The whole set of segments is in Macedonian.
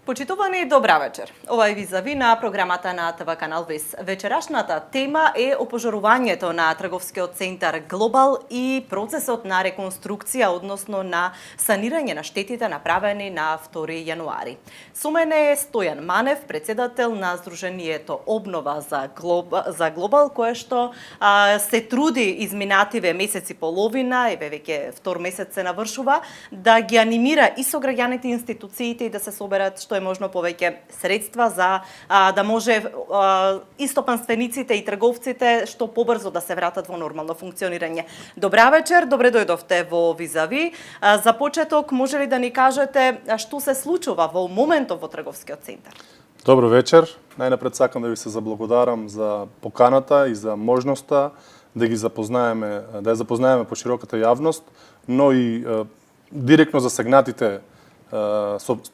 Почитувани, добра вечер. Ова е визави на програмата на ТВ канал ВЕС. Вечерашната тема е опожарувањето на трговскиот центар Глобал и процесот на реконструкција, односно на санирање на штетите направени на 2 јануари. Со мене е Стојан Манев, председател на Сдруженијето Обнова за Глобал, кое што се труди изминативе месеци половина, еве веќе втор месец се навршува, да ги анимира и со граѓаните институциите и да се соберат што е можно повеќе средства за да може истопанствениците и трговците што побрзо да се вратат во нормално функционирање. Добра вечер, добре дојдовте во Визави. За почеток, може ли да ни кажете што се случува во моментов во трговскиот центар? Добро вечер. Најнапред сакам да ви се заблагодарам за поканата и за можноста да ги запознаеме, да ја запознаеме по широката јавност, но и директно засегнатите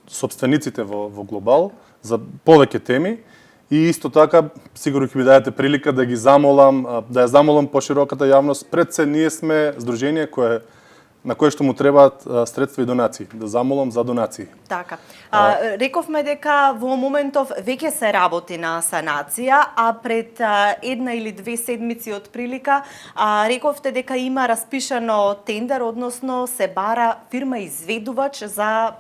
собствениците во Глобал за повеќе теми и исто така сигурно ќе ми дадете прилика да ја замолам по широката јавност. Пред се ние сме здружение на кое што му требаат средства и донации, да замолам за донации. Така. Рековме дека во моментов веќе се работи на санација, а пред една или две седмици од прилика рековте дека има распишано тендер, односно се бара фирма изведувач за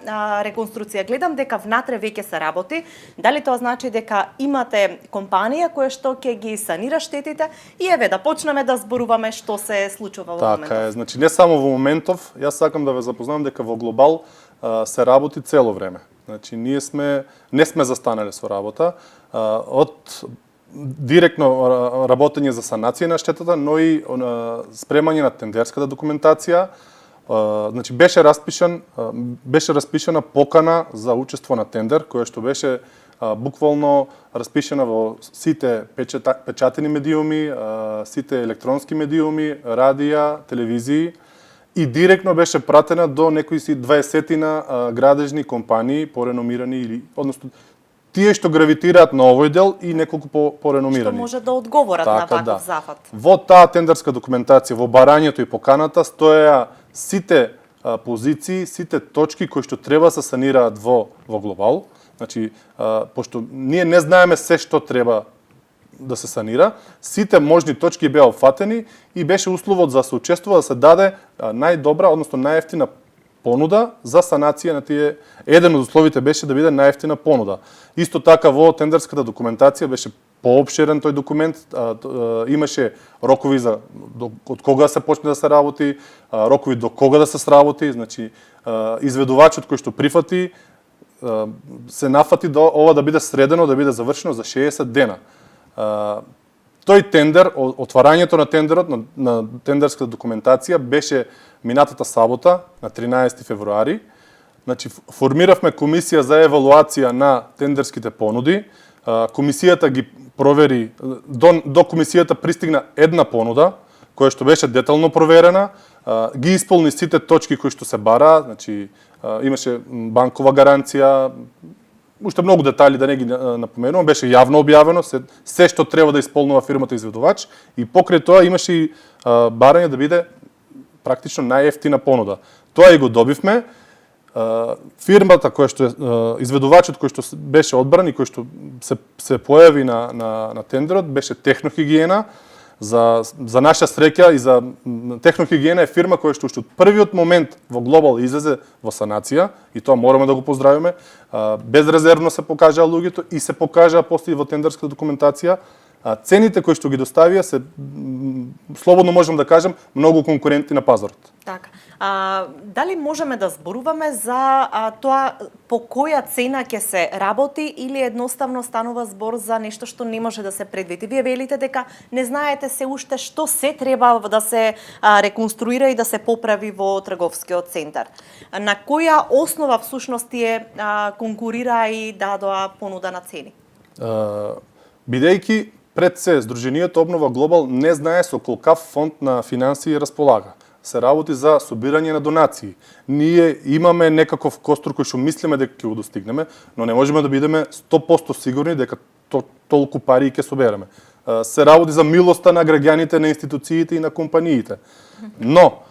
реконструкција. Гледам дека внатре веќе се работи. Дали тоа значи дека имате компанија која што ќе ги санира штетите и еве да почнеме да зборуваме што се случува во моментов? Така е, значи не само во моментов, јас сакам да ве запознам дека во Глобал се работи цело време. Значи не сме застанале со работа од директно работење за санација на штетата, но и спремање на тендерската документација. Значи беше распишана покана за учество на тендер, која што беше буквално распишана во сите печатени медиуми, сите електронски медиуми, радија, телевизии и директно беше пратена до некои си 20-тина градежни компании, пореномирани или односно тие што гравитираат на овој дел и неколку пореномирани. Што може да одговорат на ваков зафат. Во таа тендерска документација, во барањето и поканата стоеа сите позиции, сите точки кои што треба да се санираат во Глобал. Значи, пошто ние не знаеме се што треба да се санира, сите можни точки беа опфатени и беше условот за се учествува да се даде најдобра, односно најевтина понуда за санација на тие. Еден од условите беше да биде најевтина понуда. Исто така во тендерската документација беше поопширен тој документ, имаше рокови за од кога се почне да се работи, рокови до кога да се сработи, значи изведувачот кој што прифати се нафати до ова да биде средено, да биде завршено за 60 дена. Тој тендер, отварањето на тендерот, на тендерската документација беше минатата сабота, на 13 февруари. Значи, формиравме комисија за евалуација на тендерските понуди. Комисијата ги провери, до комисијата пристигна една понуда, која што беше детално проверена, ги исполни сите точки кои што се бара, значи имаше банкова гаранција, уште многу детали да не ги напоменувам, беше јавно објавено се што треба да исполнува фирмата изведувач и покрај тоа имаше и барање да биде практично најевтина понуда. Тоа и го добивме. Фирмата која што изведувачот кој што беше одбран и кој што се појави на тендерот беше Технохигиена. За наша среќа и за Технохигиена е фирма која што уште од првиот момент во Глобал излезе во санација и тоа мораме да го поздравиме. Безрезервно се покажаа луѓето и се покажаа после во тендерската документација. Цените кои што ги доставија се, слободно можам да кажам, многу конкурентни на пазарот. Така. Дали можеме да зборуваме за тоа по која цена ќе се работи или едноставно станува збор за нешто што не може да се предвиди? Вие велите дека не знаете се уште што се треба да се реконструира и да се поправи во трговскиот центар. На која основа всушност тие конкурира и дадоа понуда на цени? Бидејќи пред се Сдруженијето Обнова Глобал не знае со колкав фонд на финансии располага. Се работи за собирање на донации. Ние имаме некаков костур кој што мислиме дека ќе го достигнеме, но не можеме да бидеме 100% сигурни дека толку пари ќе собереме. Се работи за милоста на граѓаните, на институциите и на компаниите. Но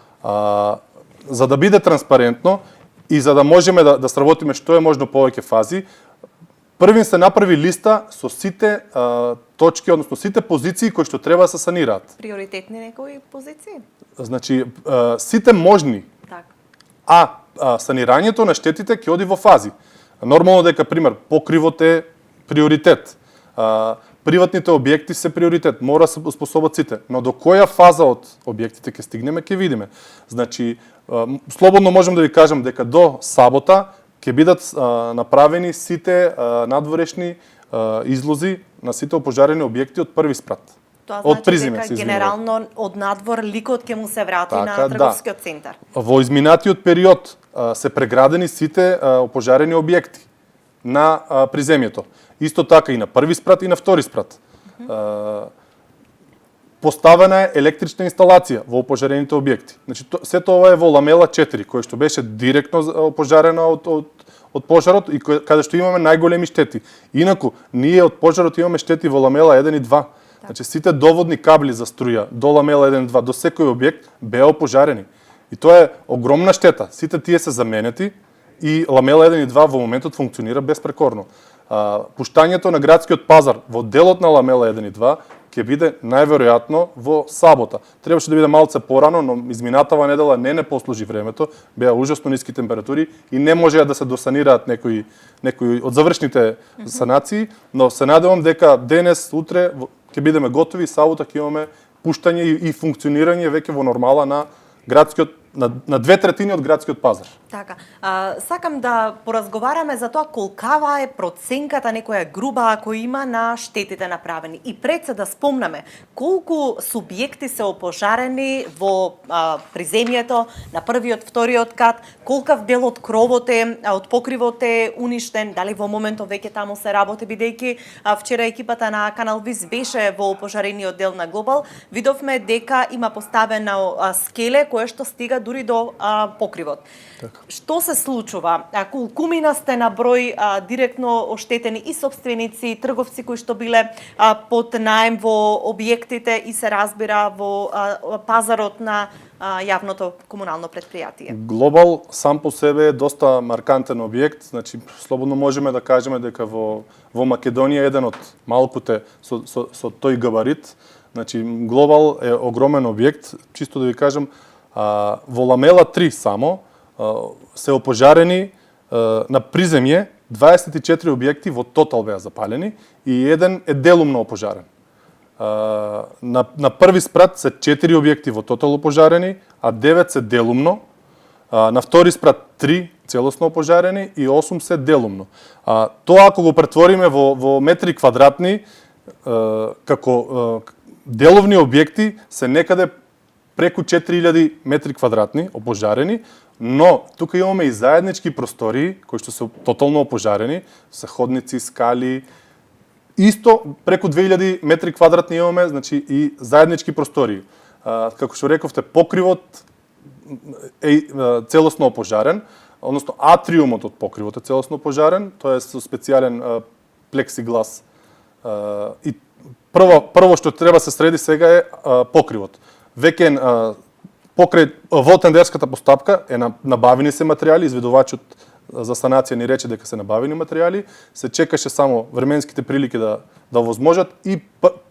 за да биде транспарентно и за да можеме да сработиме што е можно повеќе фази, првин се направи листа со сите точки, односно сите позиции кои што треба да се санираат. Приоритетни некои позиции? Значи, сите можни, Така. санирањето на штетите ќе оди во фази. Нормално дека, пример, покривот е приоритет. Приватните објекти се приоритет, мора да се способат сите. Но до која фаза од објектите ќе стигнеме, ќе видиме. Значи, слободно можем да ви кажем дека до сабота ќе бидат направени сите надворешни излози на сите опожарени објекти од први спрат. Тоа од значи призиме, дека генерално од надвор ликот ќе му се врати Така, на трговскиот центар. Во изминатиот период се преградени сите опожарени објекти на приземјето. Исто така и на први спрат и на втори спрат. Поставена е електрична инсталација во опожарените објекти. Значи, сето ова е во ламела 4, кој што беше директно опожарена од пожарот и каде што имаме најголеми штети. Инаку, ние од пожарот имаме штети во ламела 1 и 2. Значи, сите доводни кабли за струја до ламела 1 и 2, до секој објект, беа опожарени. И тоа е огромна штета. Сите тие се заменети и ламела 1 и 2 во моментот функционира безпрекорно. Пуштањето на градскиот пазар во делот на ламела 1 и 2 ќе биде најверојатно во сабота. Требаше да биде малце порано, но изминатава недела не послужи времето, беа ужасно ниски температури и не можеа да се досанираат некои од завршните санации, но се надевам дека денес, утре ќе бидеме готови и сабота ќе имаме пуштање и функционирање веќе во нормала на градскиот на 2/3 од градскиот пазар. Така. Сакам да поразговараме за тоа колкава е проценката некоја груба ако има на штетите направени. И пред се да спомнаме колку субјекти се опожарени во приземјето на првиот, вториот кат, колкав дел од кровот е, од покривот е уништен, дали во моментот веќе таму се работи, бидејќи вчера екипата на Канал Вис беше во опожарениот дел на Глобал, видовме дека има поставено скеле кое што стига дури до покривот. Така. Што се случува? Колкумина сте на број директно оштетени и собственици, и трговци кои што биле под наем во објектите и се разбира во пазарот на јавното комунално предпријатие? Глобал сам по себе е доста маркантен објект, значи слободно можеме да кажеме дека во Македонија еден од малкуте со тој габарит. Значи Глобал е огромен објект, чисто да ви кажам, во ламела 3 само се опожарени на приземје 24 објекти во тотал беа запалени и еден е делумно опожарен. На први спрат се 4 објекти во тотал опожарени, а 9 се делумно. На втори спрат 3 целосно опожарени и 8 се делумно. Тоа ако го претвориме во метри квадратни, како деловни објекти се некаде преку 4000 метри квадратни опожарени, но тука имаме и заеднички простории кои што се тотално опожарени, се ходници, скали. Исто преку 2000 метри квадратни имаме, значи и заеднички простории. Како што рековте, покривот е целосно опожарен, односно атриумот од покривот е целосно опожарен, тоа е со специјален плексиглас. И прво што треба се среди сега е покривот. Веќе покрај во тендерската постапка е набавени се материјали, изведувачот за санација ни рече дека се набавени материјали, се чекаше само временските прилики да возможат и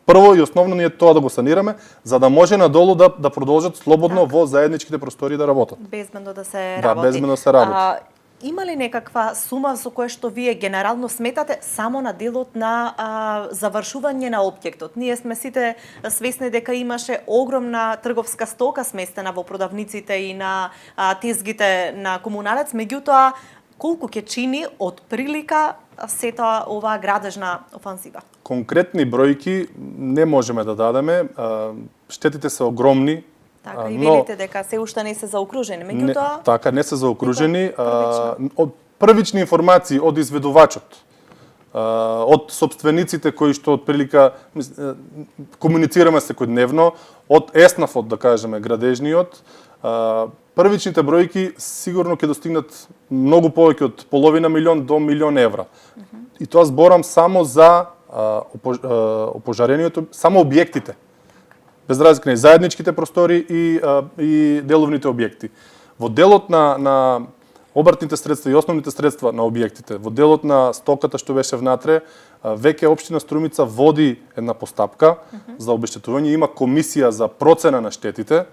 прво и основно ние тоа да го санираме, за да може надолу да продолжат слободно во заедничките простори да работат. Безбедно да се работи. Да, безбедно да се работи. Има ли некаква сума со која што вие генерално сметате само на делот на завршување на објектот? Ние сме сите свесни дека имаше огромна трговска стока сместена во продавниците и на тезгите на комуналец, меѓутоа колку ќе чини од прилика сета оваа градежна офанзива? Конкретни бројки не можеме да дадеме. Штетите се огромни. Така, и велите дека се уште не се заокружени, меѓутоа... Така, не се заокружени. Од првични информации од изведувачот, од собствениците кои што од прилика комуницираме секојдневно, од еснафот, да кажеме, градежниот, првичните бројки сигурно ќе достигнат многу повеќе од половина милион до милион евра. И тоа зборам само за опожарението, само објектите. Без разлика на заедничките простори и деловните објекти. Во делот на обртните средства и основните средства на објектите. Во делот на стоката што беше внатре, веќе општина Струмица води една постапка за обештетување, има комисија за процена на штетите.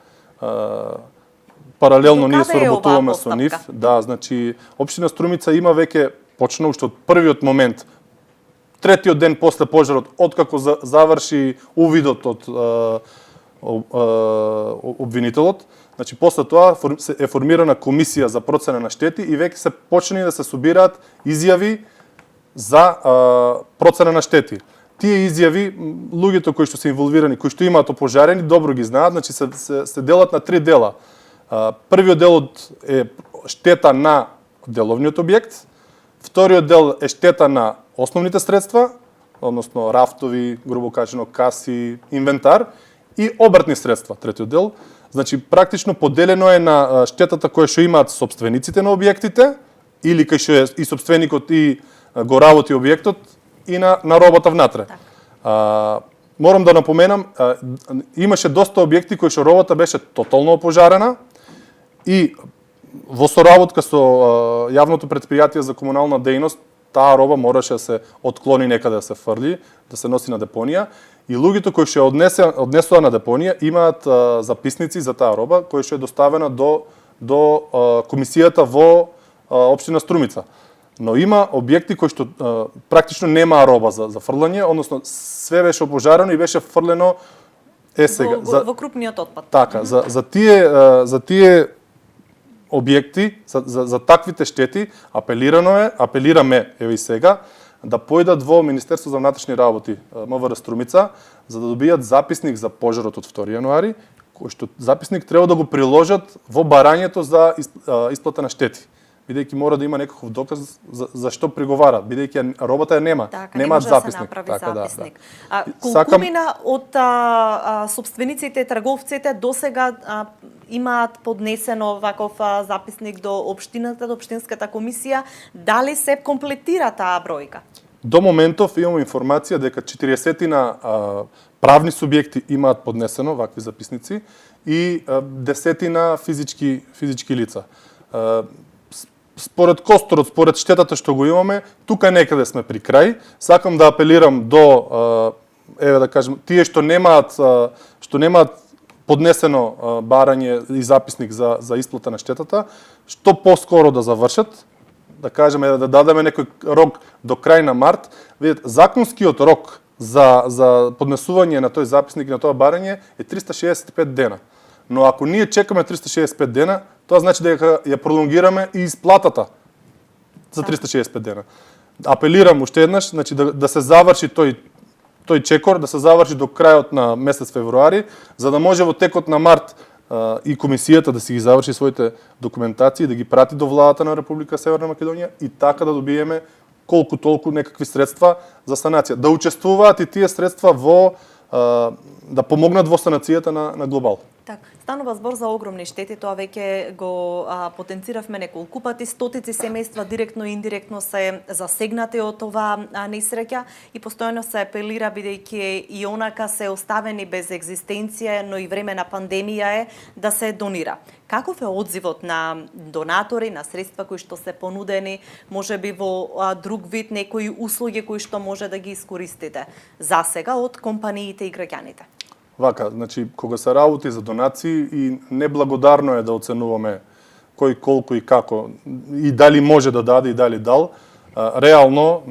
Паралелно ние соработуваме со нив. Да, значи општина Струмица има веќе почна уште од првиот момент, третиот ден после пожарот, откако заврши увидот од обвинителот. Значи, после тоа е формирана комисија за процена на штети и веќе се почнени да се собираат изјави за процена на штети. Тие изјави, луѓето кои што се инволвирани, кои што имаат опожарени, добро ги знаат, значи се делат на 3 дела. Првиот дел е штета на деловниот објект, вториот дел е штета на основните средства, односно рафтови, грубо кажано каси, инвентар, и обртни средства, третиот дел. Значи, практично поделено е на штетата која што имаат собствениците на објектите, или кај што е и собственикот и го работи објектот, и на робата внатре. Морам да напоменам, имаше доста објекти кои што робата беше тотално опожарена и во соработка со јавното претпријатие за комунална дејност, таа роба мораше да се отклони некаде да се фрли, да се носи на депонија. И луѓето кои што однесува на депонија имаат записници за таа роба, која што е доставена до комисијата во општина Струмица. Но има објекти кои што практично немаа роба за фрлање, односно све беше опожарено и беше фрлено сега во крупниот отпад. Така, за тие објекти, за таквите штети, апелираме еве и сега да појдат во Министерство за внатрешни работи МВР Струмица за да добијат записник за пожарот од 2 јануари, кој што записник треба да го приложат во барањето за исплата на штети. Бидејќи мора да има некаков доказ за што приговарат, бидејќи робата ја нема, немаат записник. Така, записник. Колкумина од собствениците, трговците досега имаат поднесено ваков записник до општината, до општинската комисија, дали се комплетира таа бројка? До моментов имам информација дека 40 правни субјекти имаат поднесено вакви записници и 10 физички лица. Според косторот, според штетата што го имаме, тука некаде сме при крај. Сакам да апелирам до еве да кажем тие што немаат поднесено барање и записник за исплата на штетата, што поскоро да завршат, да кажеме да дадеме некој рок до крај на март. Видите, законскиот рок за поднесување на тој записник и на тоа барање е 365 дена. Но ако ние чекаме 365 дена, тоа значи дека ја пролонгираме и исплатата за 365 дена. Апелирам уште еднаш, значи да се заврши тој чекор, да се заврши до крајот на месец февруари, за да може во текот на март и комисијата да си ги заврши своите документации, да ги прати до владата на Република Северна Македонија и така да добиеме колку толку некакви средства за санација. Да учествуваат и тие средства да помогнат во санацијата на Глобал. Так, станува збор за огромни штети, тоа веќе го потенциравме неколку пати, стотици семејства директно и индиректно се засегнати од оваа несреќа и постојано се апелира бидејќи и онака се оставени без екзистенција, но и време на пандемија е да се донира. Каков е одзивот на донатори, на средства кои што се понудени, можеби во друг вид некои услуги кои што може да ги искористите засега од компаниите и граѓаните? Вака, значи, кога се работи за донации и неблагодарно е да оценуваме кој колку и како и дали може да даде и дали дал, реално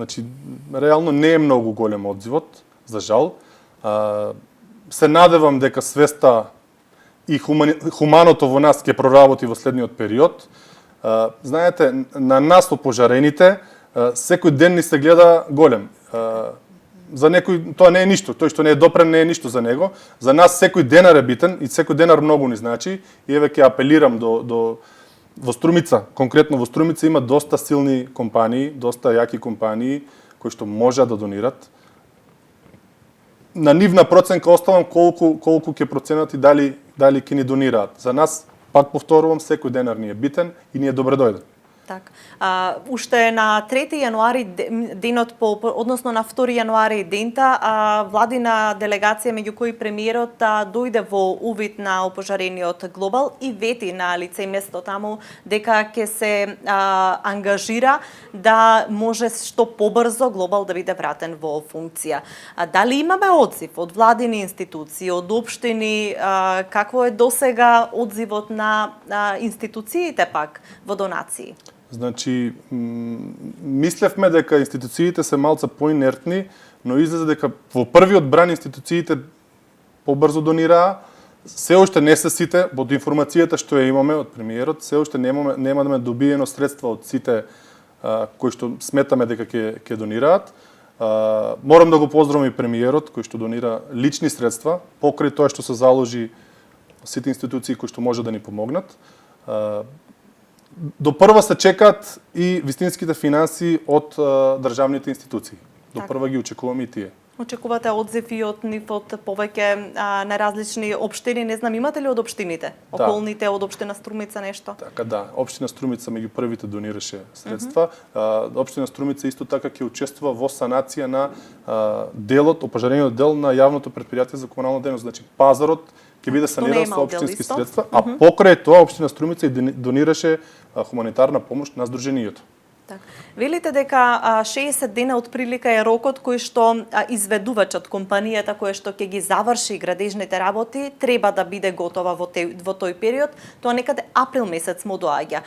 не е многу голем одзивот, за жал. Се надевам дека свеста и хуманото во нас ќе проработи во следниот период. Знаете, на нас опожарените секој ден ни се гледа голем. За некој тоа не е ништо, тој што не е допрен не е ништо за него. За нас секој денар е битен и секој денар многу ни значи. И еве ќе апелирам во Струмица, конкретно во Струмица има доста силни компании, доста јаки компании кои што можат да донират. На нивна проценка оставам колку ќе проценат и дали ќе ни донираат. За нас, пак повторувам, секој денар ни е битен и ни е добре дојден. Так. Уште на 3 јануари денот односно на 2 јануари дента, владина делегација меѓу кои премиерот дојде во увид на опожарениот Глобал и вети на лице место таму дека ќе се ангажира да може што побрзо Глобал да биде вратен во функција. Дали имаме одзив од владини институции, од општини, какво е досега одзивот на институциите пак во донации? Значи, мислевме дека институциите се малце поинертни, но излезе дека во првиот бран институциите побрзо донираа. Се уште не се сите, од информацијата што ја имаме од премиерот, се уште немаме добиено средства од сите кои што сметаме дека ќе донираат. Морам да го поздравам и премиерот кој што донира лични средства покрај тоа што се заложи сите институции кои што може да ни помогнат. До прва се чекаат и вистинските финанси од државните институции. До прва ги очекуваме и тие. Очекувате одзив и од нив од повеќе на различни општини, не знам, имате ли од општините? Околните, од општина Струмица нешто? Така да, општина Струмица меѓу првите донираше средства. Општина Струмица исто така ќе учествува во санација на делот, опожарениот дел на јавното претпријатие за комунална дејност, значи пазарот ќе биде саниран со општински средства, а покрај тоа општина Струмица и донираше хуманитарна помош на здруженијето. Так. Велите дека 60 дена отприлика е рокот кој што изведувачот, компанијата која што ќе ги заврши градежните работи, треба да биде готова во тој период, тоа некаде април месец му доаѓа.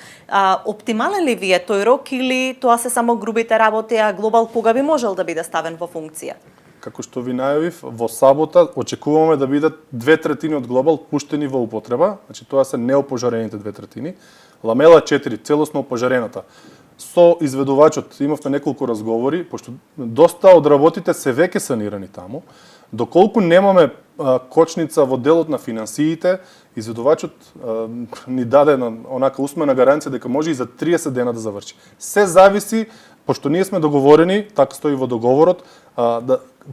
Оптимален ли ви е тој рок или тоа се само грубите работи, а Глобал кога би можел да биде ставен во функција? Како што ви најавив, во сабота очекуваме да бидат 2/3 од Глобал пуштени во употреба, значи тоа се неопожарените 2/3. Ламела 4, целосно опожарената. Со изведувачот имавме неколку разговори, пошто доста од работите се веќе санирани таму. Доколку немаме кочница во делот на финансиите, изведувачот ни даде онака усмена гаранција дека може и за 30 дена да заврши. Се зависи, пошто ние сме договорени, така стои во договорот,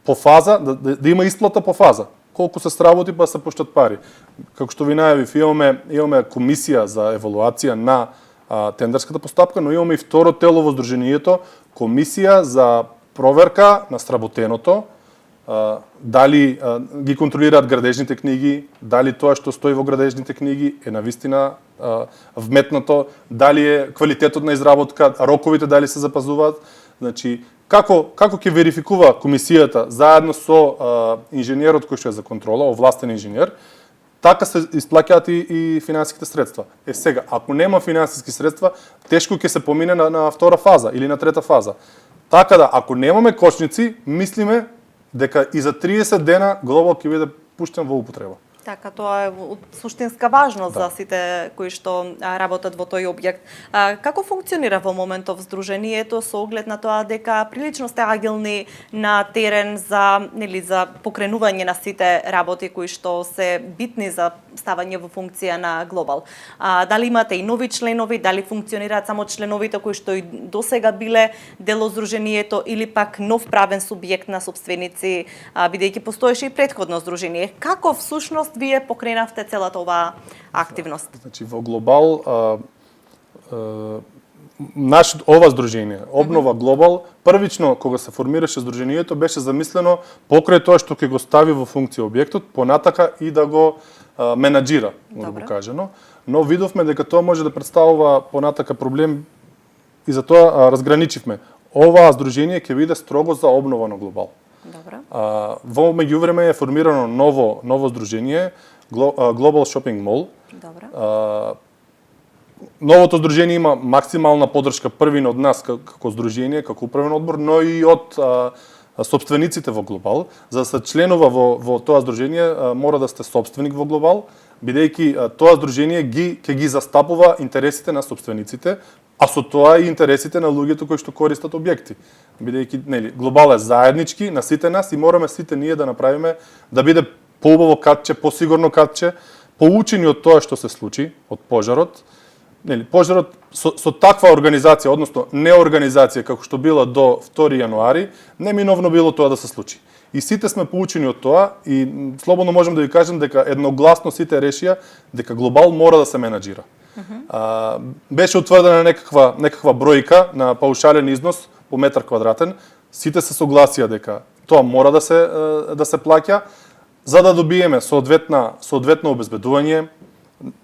по фаза, да има исплата по фаза. Колку се сработи па се пуштат пари. Како што ви најавив, имаме комисија за евалуација на тендерската постапка, но имаме и второ тело во здруженијето, комисија за проверка на сработеното, дали ги контролираат градежните книги, дали тоа што стои во градежните книги е навистина вметнато, дали е квалитетот на изработка, роковите дали се запазуваат. Значи, како ќе верификува комисијата заедно со инженерот кој што е за контрола, овластен инженер, така се исплаќаат и финансиските средства. Сега, ако нема финансиски средства, тешко ќе се помине на втора фаза или на трета фаза. Така да, ако немаме кочници, мислиме дека и за 30 дена Глобал ќе биде пуштен во употреба. Така, тоа е од суштинска важност за сите кои што работат во тој објект. Како функционира во моментов здруженијето со оглед на тоа дека прилично сте агилни на терен за покренување на сите работи кои што се битни за ставање во функција на Глобал? Дали имате и нови членови, дали функционираат само членовите кои што и досега биле дел од здруженијето или пак нов правен субјект на сопственици, бидејќи постоеше и претходно здружение? Како всушност вие покренавте целата оваа активност? Значи, во Глобал, ова здружение, Обнова Глобал, првично кога се формираше здруженијето, беше замислено покрај тоа што ќе го стави во функција објектот, понатака и да го менаџира, грубо кажано. Но видовме дека тоа може да представува понатака проблем и затоа разграничивме. Оваа здружение ќе биде строго за обнова на Глобал. Во меѓувреме е формирано ново здружение, Global Shopping Mall. Новото здружение има максимална поддршка првин од нас како здружение, како управен одбор, но и од сопствениците во Глобал. За да се членува во тоа здружение, мора да сте сопственик во Глобал, бидејќи тоа здружение ќе ги застапува интересите на сопствениците, а со тоа и интересите на луѓето кои што користат објекти. Бидејќи Глобал е заеднички на сите нас и мораме сите ние да направиме да биде поубаво катче, посигурно катче, поучени од тоа што се случи, од пожарот. Пожарот со таква организација, односно неорганизација како што била до 2 јануари, неминовно било тоа да се случи. И сите сме поучени од тоа и слободно можам да ви кажам дека едногласно сите решија дека Глобал мора да се менаџира. Беше утврдена некаква бројка на паушален износ по метар квадратен. Сите се согласија дека тоа мора да се плаќа, за да добиеме соодветно обезбедување,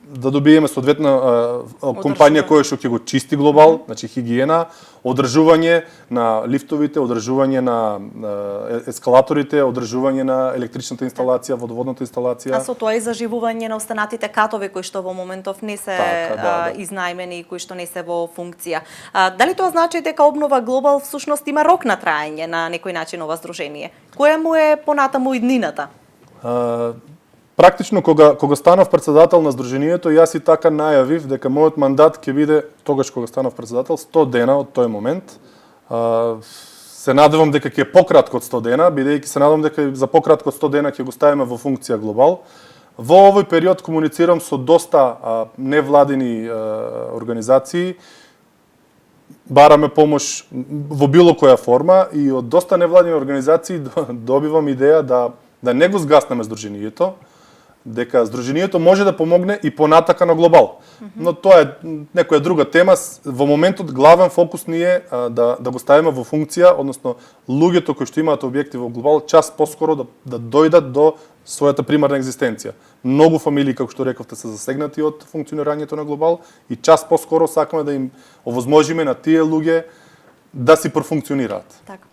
да добиеме соодветна компанија која што ќе го чисти глобал, значи хигиена, одржување на лифтовите, одржување на ескалаторите, одржување на електричната инсталација, водоводната инсталација. А со тоа и заживување на останатите катови кои што во моментов не се изнајмени и кои што не се во функција. Дали тоа значи дека обнова глобал всушност има рок на траење на некој начин ова здружение? Која му е понатаму иднината? Практично, кога станав председател на Сдруженијето, јас и така најавив дека мојот мандат ќе биде, тогаш кога станав председател, 100 дена од тој момент. Се надевам дека ќе е пократко од 100 дена, бидејќи се надевам дека за пократко од 100 дена ќе го ставиме во функција глобал. Во овој период комуницирам со доста невладини организации, бараме помош во било која форма и од доста невладини организации добивам идеја да не го згаснеме Сдруженијето, дека Сдруженијето може да помогне и понатака на глобал. Но тоа е некоја друга тема. Во моментот главен фокус ни е да го ставиме во функција, односно луѓето кои што имаат објекти во глобал час поскоро да дојдат до својата примарна екзистенција. Многу фамилии, како што рековте, се засегнати од функционирањето на глобал и час поскоро сакаме да им овозможиме на тие луѓе да си профункционираат. Така.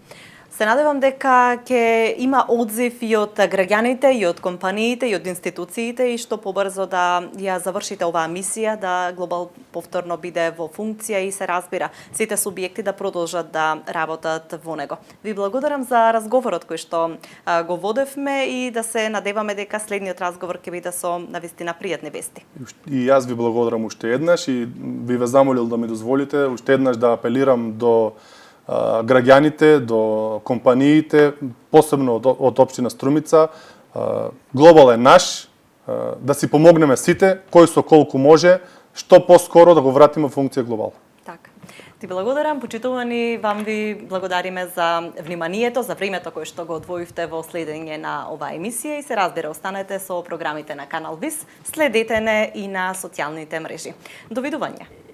Се надевам дека ќе има одзив и од граѓаните, и од компаниите, и од институциите и што побрзо да ја завршите оваа мисија, да глобал повторно биде во функција и се разбира сите субјекти да продолжат да работат во него. Ви благодарам за разговорот кој што го водевме и да се надеваме дека следниот разговор ќе биде со навистина пријатни вести. И јас ви благодарам уште еднаш и би ве замолил да ми дозволите уште еднаш да апелирам до граѓаните, до компаниите, посебно од општина Струмица. Глобал е наш, да си помогнеме сите, кој со колку може, што поскоро да го вратиме функција глобал. Така. Ти благодарам, почитувани, вам ви благодариме за вниманието, за времето кое што го одвоивте во следење на оваа емисија и се разбира, останете со програмите на Канал ВИС, следете не и на социјалните мрежи. Довидување.